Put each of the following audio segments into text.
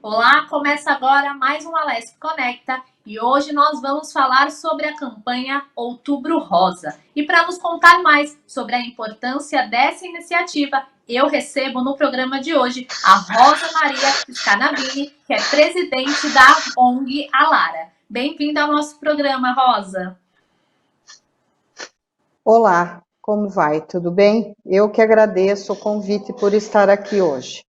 Olá, começa agora mais um Alesp Conecta e hoje nós vamos falar sobre a campanha Outubro Rosa. E para nos contar mais sobre a importância dessa iniciativa, eu recebo no programa de hoje a Rosa Maria Scanavini, que é presidente da ONG Alara. Bem-vinda ao nosso programa, Rosa. Olá, como vai? Tudo bem? Eu que agradeço o convite por estar aqui hoje.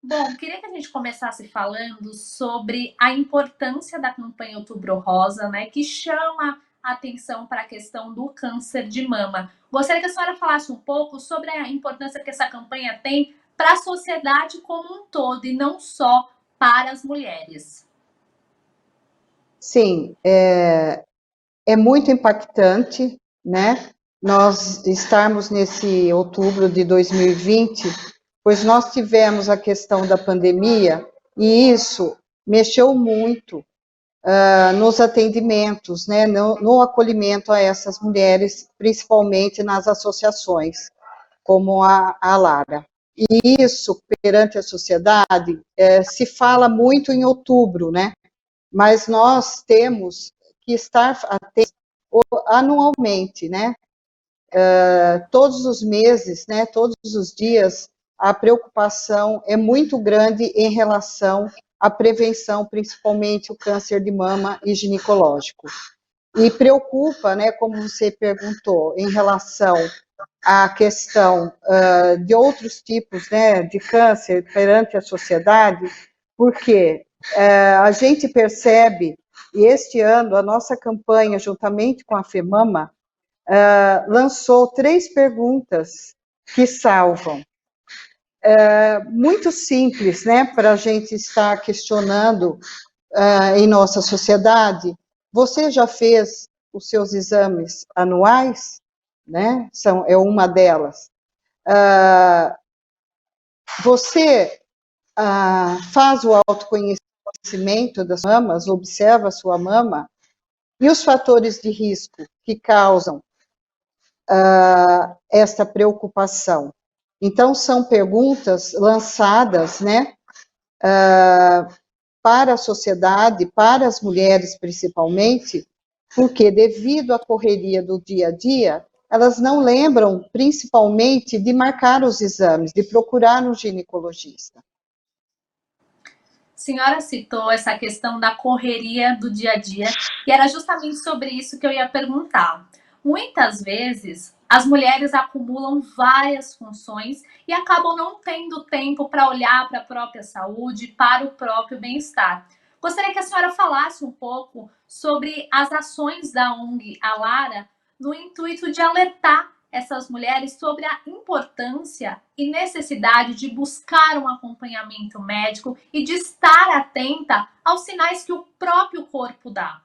Bom, queria que a gente começasse falando sobre a importância da campanha Outubro Rosa, né, que chama a atenção para a questão do câncer de mama. Gostaria que a senhora falasse um pouco sobre a importância que essa campanha tem para a sociedade como um todo e não só para as mulheres. Sim, é muito impactante, né? Nós estarmos nesse outubro de 2020, pois nós tivemos a questão da pandemia e isso mexeu muito nos atendimentos, né? No acolhimento a essas mulheres, principalmente nas associações, como a Lara. E isso, perante a sociedade, se fala muito em outubro, né? Mas nós temos que estar atentos anualmente, né? Todos os meses, né? Todos os dias, a preocupação é muito grande em relação à prevenção, principalmente o câncer de mama e ginecológico. E preocupa, né, como você perguntou, em relação à questão de outros tipos, né, de câncer perante a sociedade, porque a gente percebe, e este ano a nossa campanha, juntamente com a FEMAMA, lançou 3 perguntas que salvam. Muito simples, né, para a gente estar questionando em nossa sociedade. Você já fez os seus exames anuais? Né? É uma delas. Você faz o autoconhecimento das mamas, observa a sua mama, e os fatores de risco que causam esta preocupação. Então, são perguntas lançadas, né, para a sociedade, para as mulheres principalmente, porque devido à correria do dia a dia, elas não lembram principalmente de marcar os exames, de procurar um ginecologista. A senhora citou essa questão da correria do dia a dia, e era justamente sobre isso que eu ia perguntar. Muitas vezes, as mulheres acumulam várias funções e acabam não tendo tempo para olhar para a própria saúde, para o próprio bem-estar. Gostaria que a senhora falasse um pouco sobre as ações da ONG Alara no intuito de alertar essas mulheres sobre a importância e necessidade de buscar um acompanhamento médico e de estar atenta aos sinais que o próprio corpo dá.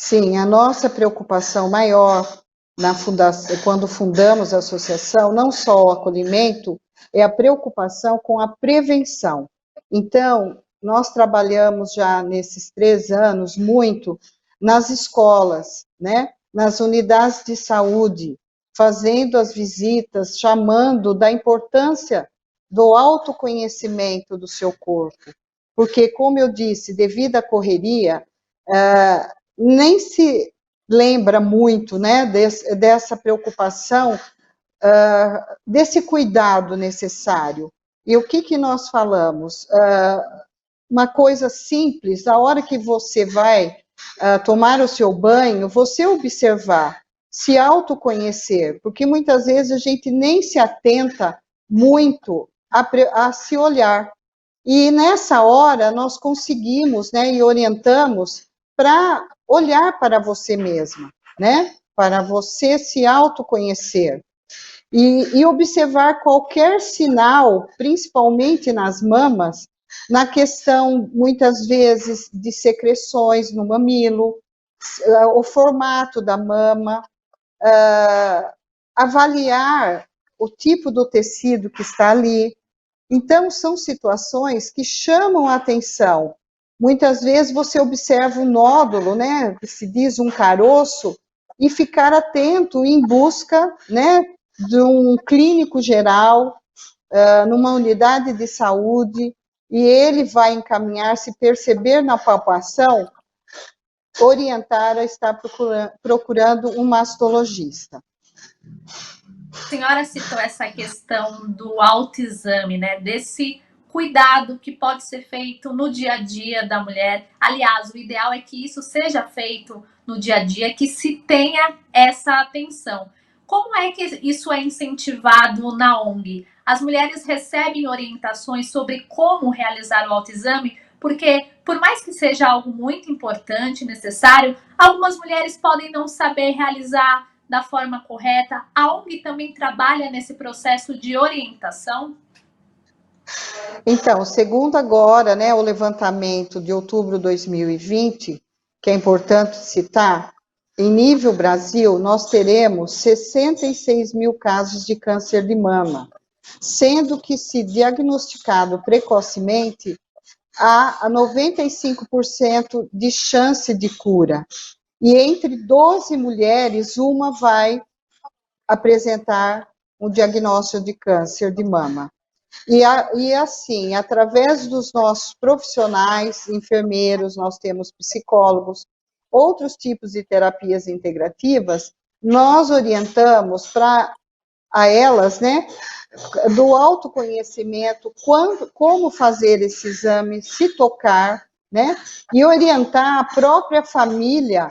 Sim, a nossa preocupação maior na fundação, quando fundamos a associação, não só o acolhimento, é a preocupação com a prevenção. Então, nós trabalhamos já nesses 3 anos muito nas escolas, né? Nas unidades de saúde, fazendo as visitas, chamando da importância do autoconhecimento do seu corpo. Porque, como eu disse, devido à correria, nem se lembra muito, né, dessa preocupação, desse cuidado necessário. E o que nós falamos? Uma coisa simples, a hora que você vai tomar o seu banho, você observar, se autoconhecer, porque muitas vezes a gente nem se atenta muito a se olhar. E nessa hora nós conseguimos, né, e orientamos para olhar para você mesma, né, para você se autoconhecer. E observar qualquer sinal, principalmente nas mamas, na questão, muitas vezes, de secreções no mamilo, o formato da mama, avaliar o tipo do tecido que está ali. Então, são situações que chamam a atenção. Muitas vezes você observa um nódulo, né, que se diz um caroço, e ficar atento em busca, né, de um clínico geral, numa unidade de saúde, e ele vai encaminhar, se perceber na palpação, orientar a estar procurando um mastologista. A senhora citou essa questão do autoexame, né? Desse cuidado que pode ser feito no dia a dia da mulher. Aliás, o ideal é que isso seja feito no dia a dia, que se tenha essa atenção. Como é que isso é incentivado na ONG? As mulheres recebem orientações sobre como realizar o autoexame, porque, por mais que seja algo muito importante, necessário, algumas mulheres podem não saber realizar da forma correta. A ONG também trabalha nesse processo de orientação? Então, segundo agora, né, o levantamento de outubro de 2020, que é importante citar, em nível Brasil, nós teremos 66 mil casos de câncer de mama, sendo que, se diagnosticado precocemente, há 95% de chance de cura. E entre 12 mulheres, uma vai apresentar um diagnóstico de câncer de mama. E assim, através dos nossos profissionais, enfermeiros, nós temos psicólogos, outros tipos de terapias integrativas, nós orientamos para a elas, né, do autoconhecimento, como fazer esse exame, se tocar, né, e orientar a própria família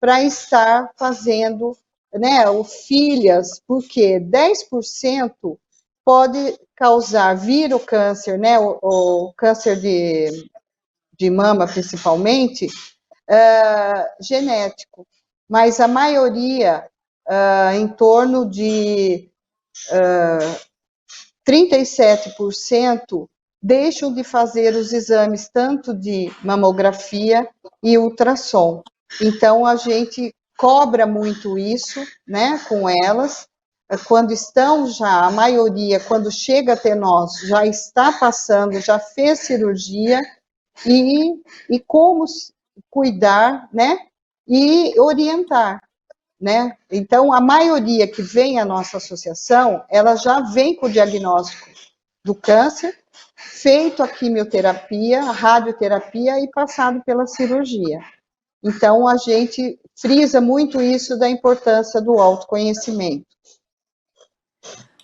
para estar fazendo, né, o filhas, porque 10% pode causar, vir o câncer, né, o câncer de mama, principalmente, genético, mas a maioria, em torno de 37%, deixam de fazer os exames tanto de mamografia e ultrassom. Então, a gente cobra muito isso, né, com elas. Quando estão já, a maioria, quando chega até nós, já está passando, já fez cirurgia, e como cuidar, né, e orientar, né? Então, a maioria que vem à nossa associação, ela já vem com o diagnóstico do câncer, feito a quimioterapia, a radioterapia e passado pela cirurgia. Então, a gente frisa muito isso da importância do autoconhecimento.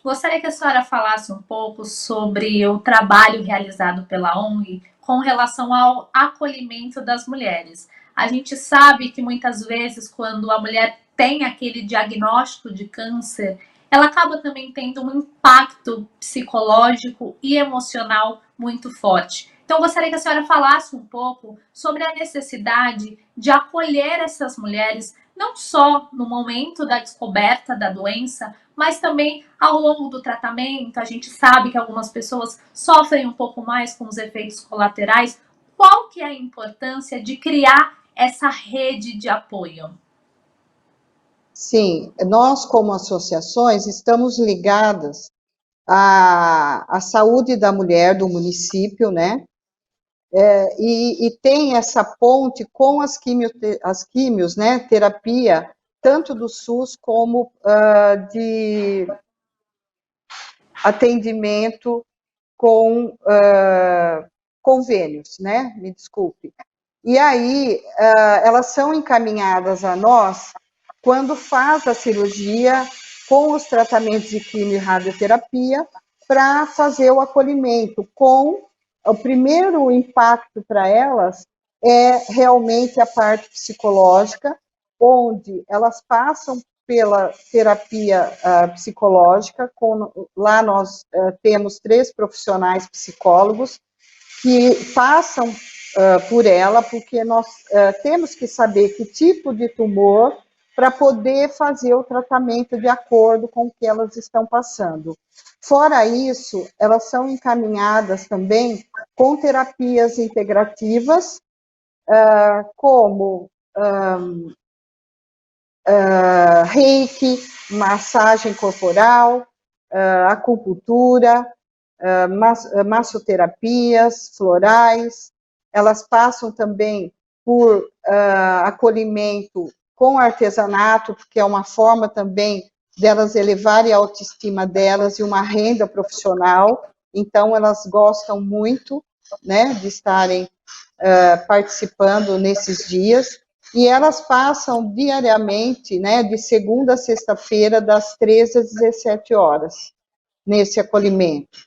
Gostaria que a senhora falasse um pouco sobre o trabalho realizado pela ONG com relação ao acolhimento das mulheres. A gente sabe que muitas vezes, quando a mulher tem aquele diagnóstico de câncer, ela acaba também tendo um impacto psicológico e emocional muito forte. Então, eu gostaria que a senhora falasse um pouco sobre a necessidade de acolher essas mulheres, não só no momento da descoberta da doença, mas também ao longo do tratamento. A gente sabe que algumas pessoas sofrem um pouco mais com os efeitos colaterais. Qual que é a importância de criar essa rede de apoio? Sim, nós como associações estamos ligadas à saúde da mulher do município, né? E tem essa ponte com as químios, né? Terapia, tanto do SUS como de atendimento com convênios, né? Me desculpe. E aí, elas são encaminhadas a nós quando faz a cirurgia com os tratamentos de quimio e radioterapia para fazer o acolhimento. Com o primeiro impacto para elas é realmente a parte psicológica, onde elas passam pela terapia psicológica. Lá nós temos 3 profissionais psicólogos que passam por ela, porque nós temos que saber que tipo de tumor para poder fazer o tratamento de acordo com o que elas estão passando. Fora isso, elas são encaminhadas também com terapias integrativas, como reiki, massagem corporal, acupuntura, massoterapias florais. Elas passam também por acolhimento com artesanato, porque é uma forma também delas elevarem a autoestima delas e uma renda profissional. Então, elas gostam muito, né, de estarem participando nesses dias, e elas passam diariamente, né, de segunda a sexta-feira, das 13 às 17 horas, nesse acolhimento.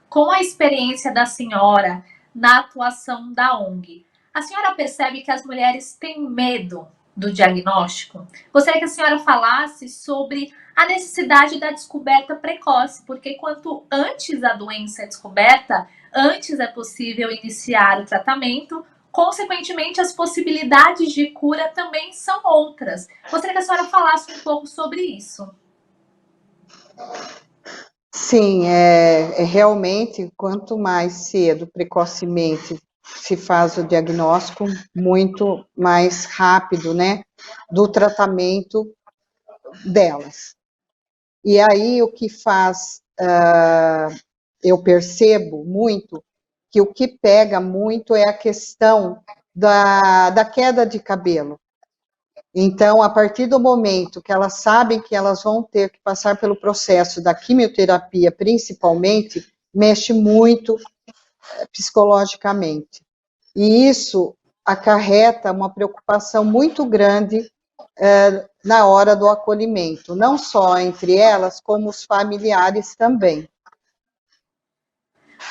Com a experiência da senhora na atuação da ONG, a senhora percebe que as mulheres têm medo do diagnóstico? Gostaria que a senhora falasse sobre a necessidade da descoberta precoce, porque quanto antes a doença é descoberta, antes é possível iniciar o tratamento, consequentemente as possibilidades de cura também são outras. Gostaria que a senhora falasse um pouco sobre isso. Sim, realmente, quanto mais cedo, precocemente, se faz o diagnóstico, muito mais rápido, né, do tratamento delas. E aí, o que faz, eu percebo muito, que o que pega muito é a questão da queda de cabelo. Então, a partir do momento que elas sabem que elas vão ter que passar pelo processo da quimioterapia, principalmente, mexe muito psicologicamente. E isso acarreta uma preocupação muito grande na hora do acolhimento, não só entre elas, como os familiares também.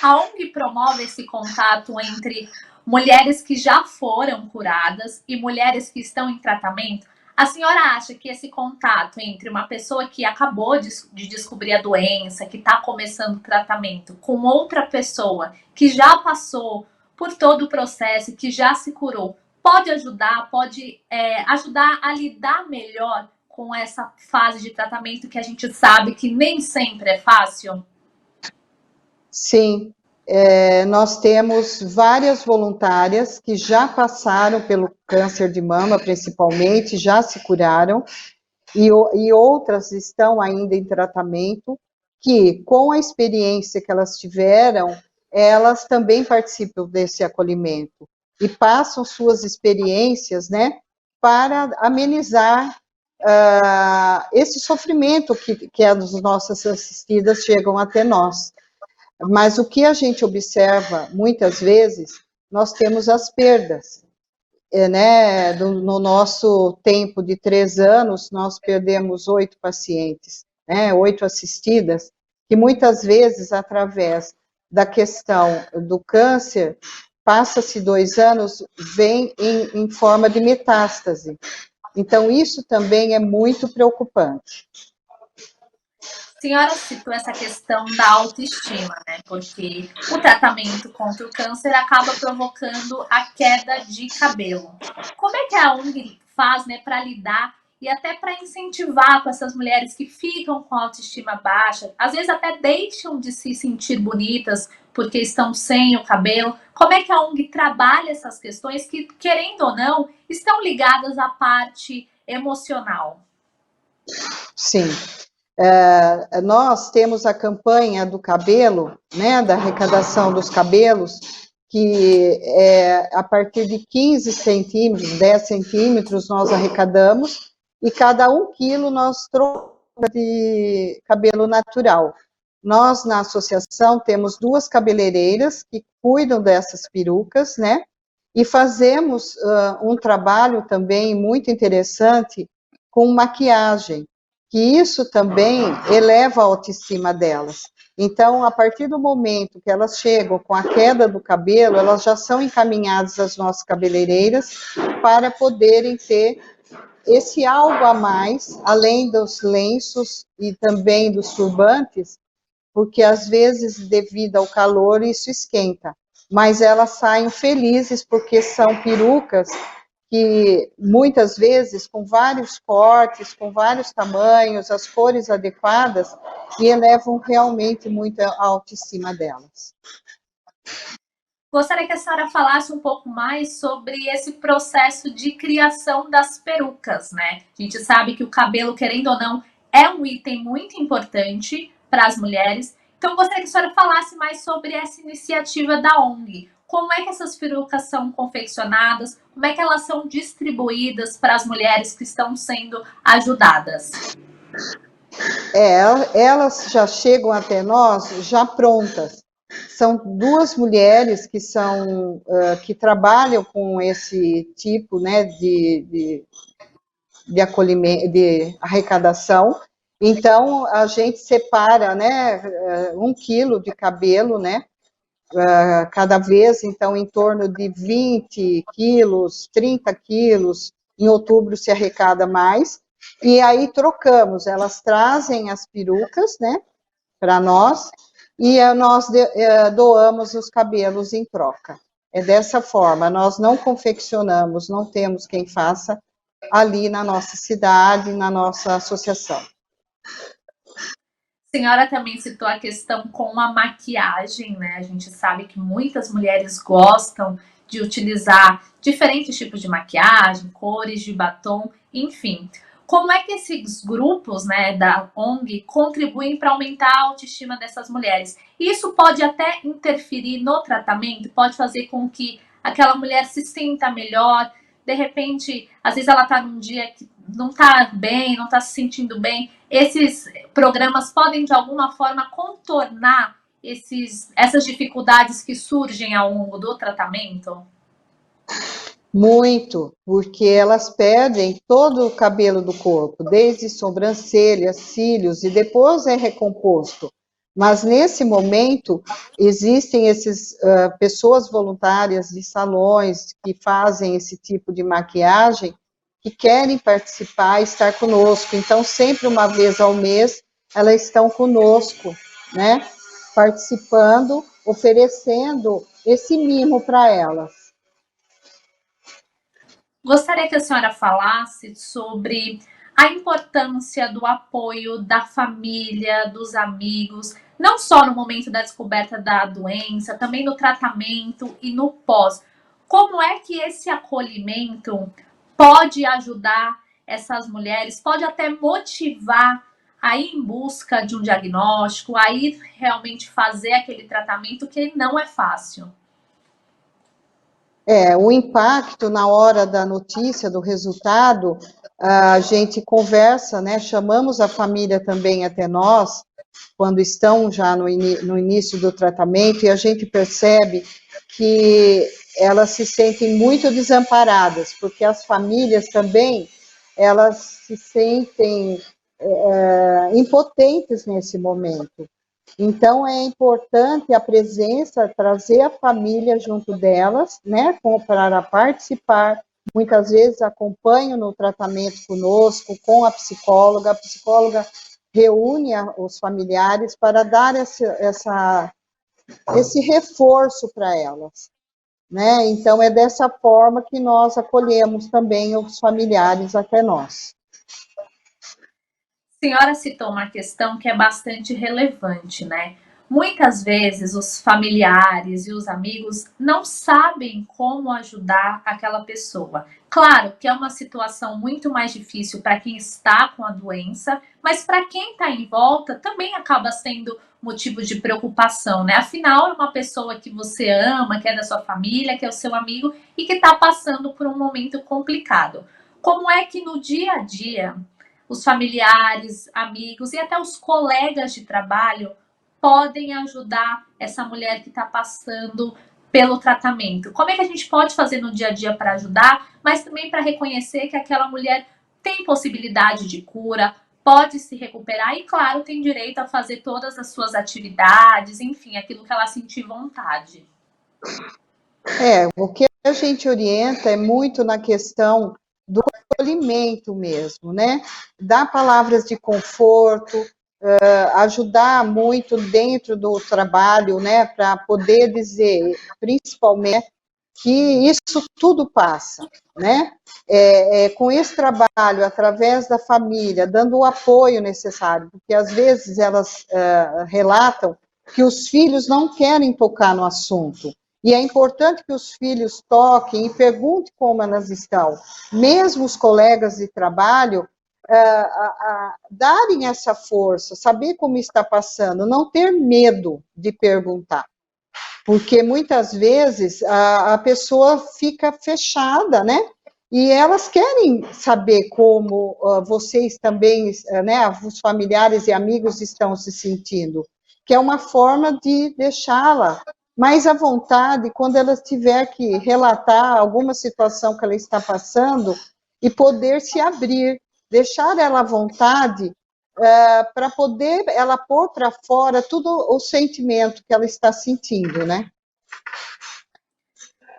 A ONG promove esse contato entre mulheres que já foram curadas e mulheres que estão em tratamento. A senhora acha que esse contato entre uma pessoa que acabou de descobrir a doença, que está começando o tratamento, com outra pessoa que já passou por todo o processo, que já se curou, pode ajudar, pode ajudar a lidar melhor com essa fase de tratamento que a gente sabe que nem sempre é fácil? Sim, nós temos várias voluntárias que já passaram pelo câncer de mama, principalmente, já se curaram, e outras estão ainda em tratamento, que, com a experiência que elas tiveram, elas também participam desse acolhimento, e passam suas experiências, né, para amenizar esse sofrimento que as nossas assistidas chegam até nós. Mas o que a gente observa, muitas vezes, nós temos as perdas. Né? No nosso tempo de 3 anos, nós perdemos 8 pacientes, né? 8 assistidas, que muitas vezes, através da questão do câncer, passa-se 2 anos, vem em forma de metástase. Então, isso também é muito preocupante. A senhora citou essa questão da autoestima, né? Porque o tratamento contra o câncer acaba provocando a queda de cabelo. Como é que a ONG faz, né, para lidar e até para incentivar com essas mulheres que ficam com a autoestima baixa, às vezes até deixam de se sentir bonitas porque estão sem o cabelo? Como é que a ONG trabalha essas questões que, querendo ou não, estão ligadas à parte emocional? Sim. Nós temos a campanha do cabelo, né, da arrecadação dos cabelos, que a partir de 15 centímetros, 10 centímetros, nós arrecadamos, e cada 1 quilo nós trocamos de cabelo natural. Nós, na associação, temos 2 cabeleireiras que cuidam dessas perucas, né, e fazemos um trabalho também muito interessante com maquiagem, que isso também eleva a autoestima delas. Então, a partir do momento que elas chegam com a queda do cabelo, elas já são encaminhadas às nossas cabeleireiras para poderem ter esse algo a mais, além dos lenços e também dos turbantes, porque às vezes, devido ao calor, isso esquenta. Mas elas saem felizes porque são perucas que muitas vezes com vários cortes, com vários tamanhos, as cores adequadas, e elevam realmente muito a autoestima delas. Gostaria que a senhora falasse um pouco mais sobre esse processo de criação das perucas, né? A gente sabe que o cabelo, querendo ou não, é um item muito importante para as mulheres. Então, gostaria que a senhora falasse mais sobre essa iniciativa da ONG. Como é que essas perucas são confeccionadas? Como é que elas são distribuídas para as mulheres que estão sendo ajudadas? Elas já chegam até nós já prontas. São duas mulheres que trabalham com esse tipo, né, de acolhimento, de arrecadação. Então, a gente separa, né, 1 quilo de cabelo, né, cada vez, então, em torno de 20 quilos, 30 quilos. Em outubro se arrecada mais. E aí trocamos, elas trazem as perucas, né, para nós, e nós doamos os cabelos em troca. É dessa forma, nós não confeccionamos, não temos quem faça ali na nossa cidade, na nossa associação. A senhora também citou a questão com a maquiagem, né? A gente sabe que muitas mulheres gostam de utilizar diferentes tipos de maquiagem, cores de batom, enfim. Como é que esses grupos, né, da ONG contribuem para aumentar a autoestima dessas mulheres? Isso pode até interferir no tratamento, pode fazer com que aquela mulher se sinta melhor. De repente, às vezes ela está num dia que não está bem, não está se sentindo bem. Esses programas podem, de alguma forma, contornar essas dificuldades que surgem ao longo do tratamento? Muito, porque elas perdem todo o cabelo do corpo, desde sobrancelhas, cílios, e depois é recomposto. Mas nesse momento existem essas pessoas voluntárias de salões que fazem esse tipo de maquiagem, que querem participar, estar conosco. Então, sempre uma vez ao mês, elas estão conosco, né? Participando, oferecendo esse mimo para elas. Gostaria que a senhora falasse sobre a importância do apoio da família, dos amigos, não só no momento da descoberta da doença, também no tratamento e no pós. Como é que esse acolhimento pode ajudar essas mulheres, pode até motivar a ir em busca de um diagnóstico, a ir realmente fazer aquele tratamento que não é fácil? O impacto na hora da notícia, do resultado, a gente conversa, né? Chamamos a família também até nós, quando estão já no início do tratamento, e a gente percebe que elas se sentem muito desamparadas, porque as famílias também, elas se sentem impotentes nesse momento. Então, é importante a presença, trazer a família junto delas, né, para participar. Muitas vezes acompanham no tratamento conosco, com a psicóloga reúne os familiares para dar esse reforço para elas, né? Então, é dessa forma que nós acolhemos também os familiares até nós. A senhora citou uma questão que é bastante relevante, né? Muitas vezes os familiares e os amigos não sabem como ajudar aquela pessoa. Claro que é uma situação muito mais difícil para quem está com a doença, mas para quem está em volta também acaba sendo motivo de preocupação, né? Afinal, é uma pessoa que você ama, que é da sua família, que é o seu amigo e que está passando por um momento complicado. Como é que no dia a dia os familiares, amigos e até os colegas de trabalho podem ajudar essa mulher que está passando pelo tratamento? Como é que a gente pode fazer no dia a dia para ajudar, mas também para reconhecer que aquela mulher tem possibilidade de cura, pode se recuperar e, claro, tem direito a fazer todas as suas atividades, enfim, aquilo que ela sentir vontade? O que a gente orienta é muito na questão do acolhimento mesmo, né? Dar palavras de conforto, ajudar muito dentro do trabalho, né? Para poder dizer, principalmente, que isso tudo passa, né? Com esse trabalho, através da família, dando o apoio necessário, porque às vezes elas relatam que os filhos não querem tocar no assunto. E é importante que os filhos toquem e perguntem como elas estão. Mesmo os colegas de trabalho darem essa força, saber como está passando, não ter medo de perguntar. Porque muitas vezes a pessoa fica fechada, né? e elas querem saber como vocês também, né, os familiares e amigos estão se sentindo, que é uma forma de deixá-la mais à vontade quando ela tiver que relatar alguma situação que ela está passando e poder se abrir, deixar ela à vontade para poder ela pôr para fora todo o sentimento que ela está sentindo, né?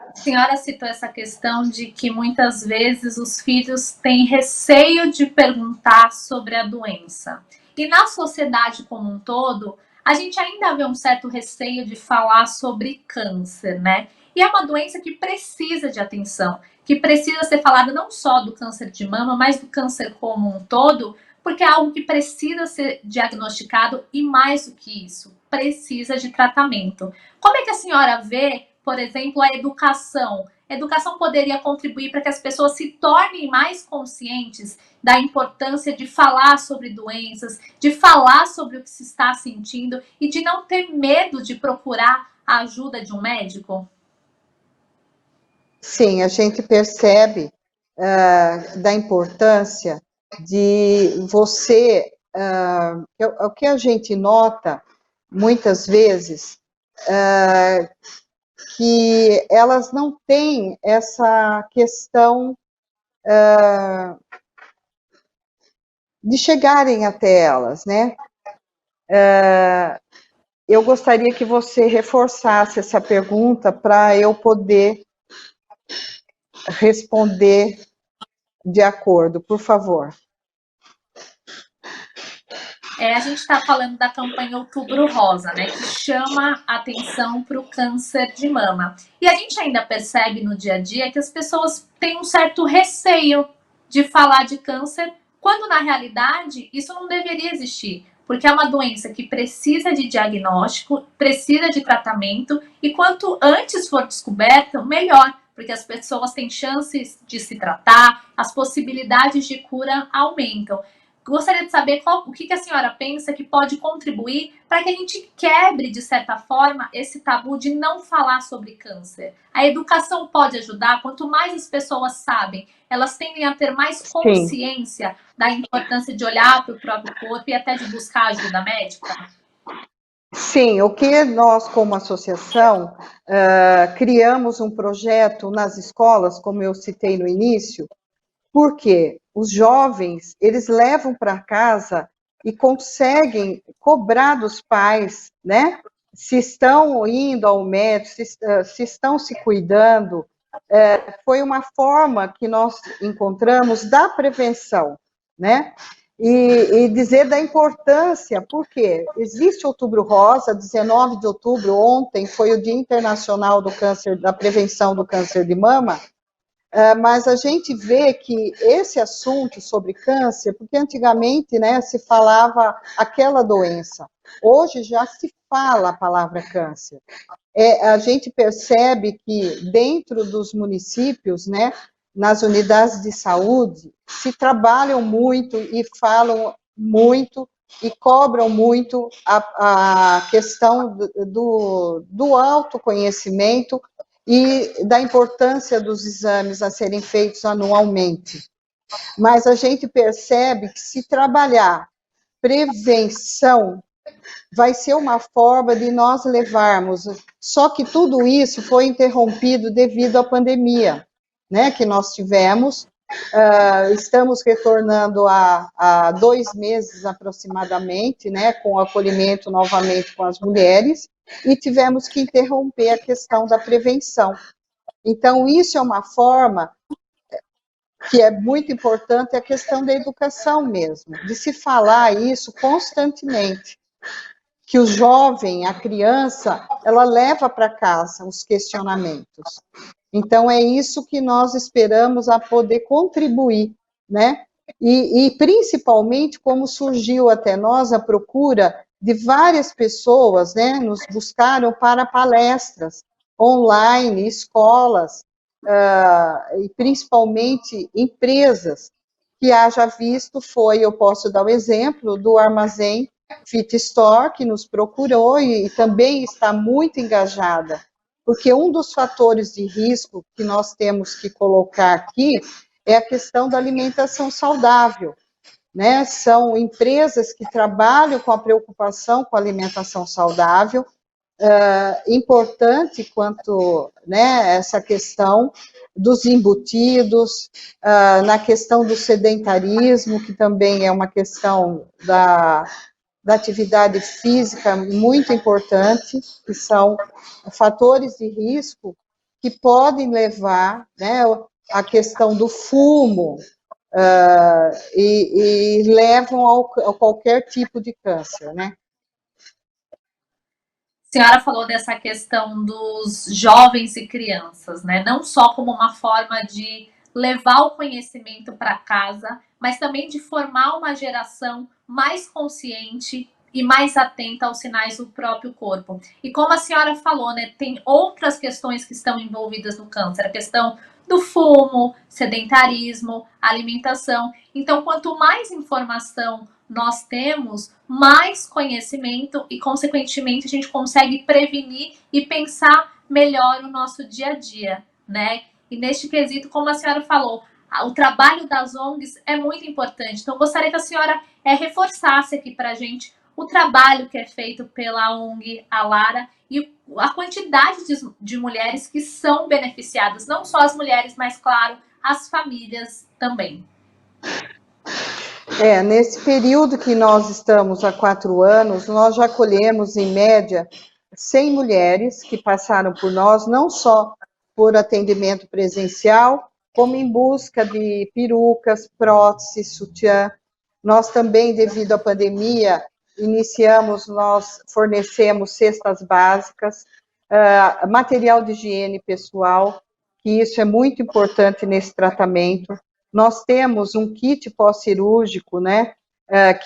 A senhora citou essa questão de que muitas vezes os filhos têm receio de perguntar sobre a doença. E na sociedade como um todo, a gente ainda vê um certo receio de falar sobre câncer, né? E é uma doença que precisa de atenção, que precisa ser falada não só do câncer de mama, mas do câncer como um todo, porque é algo que precisa ser diagnosticado e mais do que isso, precisa de tratamento. Como é que a senhora vê, por exemplo, a educação? A educação poderia contribuir para que as pessoas se tornem mais conscientes da importância de falar sobre doenças, de falar sobre o que se está sentindo e de não ter medo de procurar a ajuda de um médico? Sim, a gente percebe da importância de você, o que a gente nota muitas vezes, que elas não têm essa questão de chegarem até elas, né? Eu gostaria que você reforçasse essa pergunta para eu poder responder de acordo, por favor. A gente está falando da campanha Outubro Rosa, né, que chama atenção para o câncer de mama. E a gente ainda percebe no dia a dia que as pessoas têm um certo receio de falar de câncer, quando na realidade isso não deveria existir, porque é uma doença que precisa de diagnóstico, precisa de tratamento, e quanto antes for descoberta, melhor, porque as pessoas têm chances de se tratar, as possibilidades de cura aumentam. Gostaria de saber o que a senhora pensa que pode contribuir para que a gente quebre, de certa forma, esse tabu de não falar sobre câncer. A educação pode ajudar, quanto mais as pessoas sabem, elas tendem a ter mais consciência da importância de olhar para o próprio corpo e até de buscar ajuda médica? Sim, o que nós, como associação, criamos um projeto nas escolas, como eu citei no início, porque os jovens, eles levam para casa e conseguem cobrar dos pais, né? Se estão indo ao médico, se estão se cuidando. Foi uma forma que nós encontramos da prevenção, né? E dizer da importância, porque existe Outubro Rosa, 19 de outubro, ontem foi o Dia Internacional do Câncer, da Prevenção do Câncer de Mama, mas a gente vê que esse assunto sobre câncer, porque antigamente, né, se falava aquela doença, hoje já se fala a palavra câncer. A gente percebe que dentro dos municípios, né, nas unidades de saúde, se trabalham muito e falam muito e cobram muito a questão do autoconhecimento e da importância dos exames a serem feitos anualmente. Mas a gente percebe que se trabalhar prevenção vai ser uma forma de nós levarmos, só que tudo isso foi interrompido devido à pandemia, né, que nós tivemos. Estamos retornando há 2 meses aproximadamente, né, com o acolhimento novamente com as mulheres, e tivemos que interromper a questão da prevenção. Então, isso é uma forma que é muito importante, a questão da educação mesmo, de se falar isso constantemente, que o jovem, a criança, ela leva para casa os questionamentos. Então, é isso que nós esperamos a poder contribuir, né? E principalmente, como surgiu até nós a procura de várias pessoas, né, nos buscaram para palestras online, escolas, e principalmente empresas, que haja visto foi, eu posso dar o exemplo do Armazém Fit Store, que nos procurou e também está muito engajada porque um dos fatores de risco que nós temos que colocar aqui é a questão da alimentação saudável, né? São empresas que trabalham com a preocupação com a alimentação saudável, importante quanto, né, essa questão dos embutidos, na questão do sedentarismo, que também é uma questão da atividade física muito importante, que são fatores de risco que podem levar, né, a questão do fumo, e levam a qualquer tipo de câncer, né? A senhora falou dessa questão dos jovens e crianças, né? Não só como uma forma de levar o conhecimento para casa, mas também de formar uma geração mais consciente e mais atenta aos sinais do próprio corpo. E como a senhora falou, né, tem outras questões que estão envolvidas no câncer, a questão do fumo, sedentarismo, alimentação. Então, quanto mais informação nós temos, mais conhecimento e, consequentemente, a gente consegue prevenir e pensar melhor o nosso dia a dia, né? E neste quesito, como a senhora falou, o trabalho das ONGs é muito importante. Então, eu gostaria que a senhora reforçasse aqui para a gente o trabalho que é feito pela ONG Alara e a quantidade de mulheres que são beneficiadas, não só as mulheres, mas, claro, as famílias também. Nesse período que nós estamos há 4 anos, nós já acolhemos, em média, 100 mulheres que passaram por nós, não só por atendimento presencial, como em busca de perucas, próteses, sutiã. Nós também, devido à pandemia, nós fornecemos cestas básicas, material de higiene pessoal, que isso é muito importante nesse tratamento. Nós temos um kit pós-cirúrgico, né,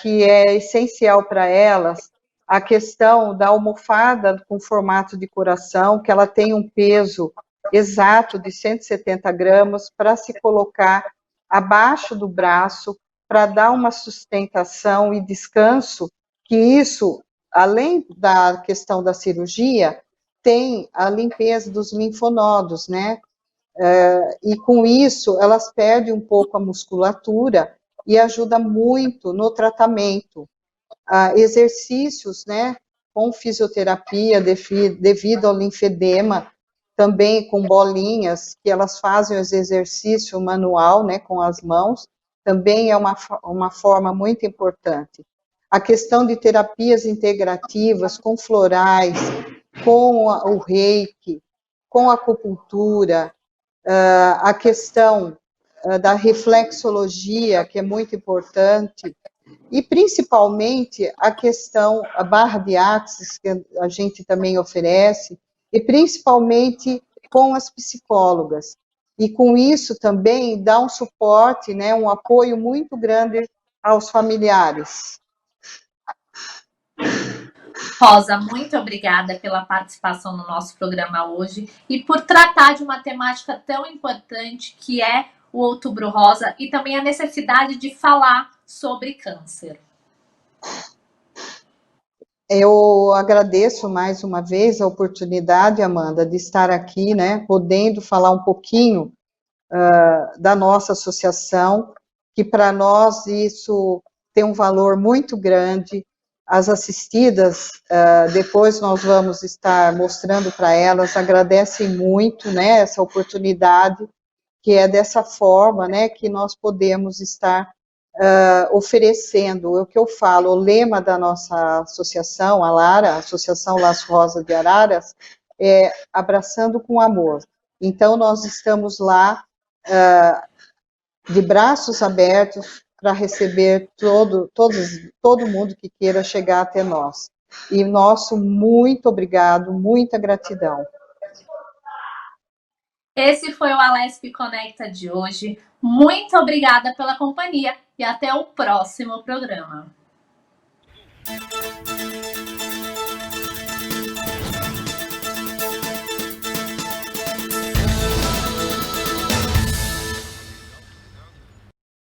que é essencial para elas, a questão da almofada com formato de coração, que ela tem um peso exato de 170 gramas para se colocar abaixo do braço, para dar uma sustentação e descanso, que isso, além da questão da cirurgia, tem a limpeza dos linfonodos, né? E com isso elas perdem um pouco a musculatura e ajuda muito no tratamento. Exercícios, né, com fisioterapia devido ao linfedema, também com bolinhas, que elas fazem esse exercício manual, né, com as mãos, também é uma forma muito importante. A questão de terapias integrativas com florais, com o reiki, com a acupuntura, a questão da reflexologia, que é muito importante, e principalmente a questão, a barra de axis, que a gente também oferece, e principalmente com as psicólogas. E com isso também dá um suporte, né, um apoio muito grande aos familiares. Rosa, muito obrigada pela participação no nosso programa hoje e por tratar de uma temática tão importante que é o Outubro Rosa e também a necessidade de falar sobre câncer. Eu agradeço mais uma vez a oportunidade, Amanda, de estar aqui, né, podendo falar um pouquinho da nossa associação, que para nós isso tem um valor muito grande. As assistidas, depois nós vamos estar mostrando para elas, agradecem muito, né, essa oportunidade, que é dessa forma, né, que nós podemos estar oferecendo. O que eu falo, o lema da nossa associação, a Lara, Associação Laço Rosa de Araras, é abraçando com amor. Então, nós estamos lá de braços abertos para receber todo mundo que queira chegar até nós. E nosso muito obrigado, muita gratidão. Esse foi o Alesp Conecta de hoje. Muito obrigada pela companhia e até o próximo programa.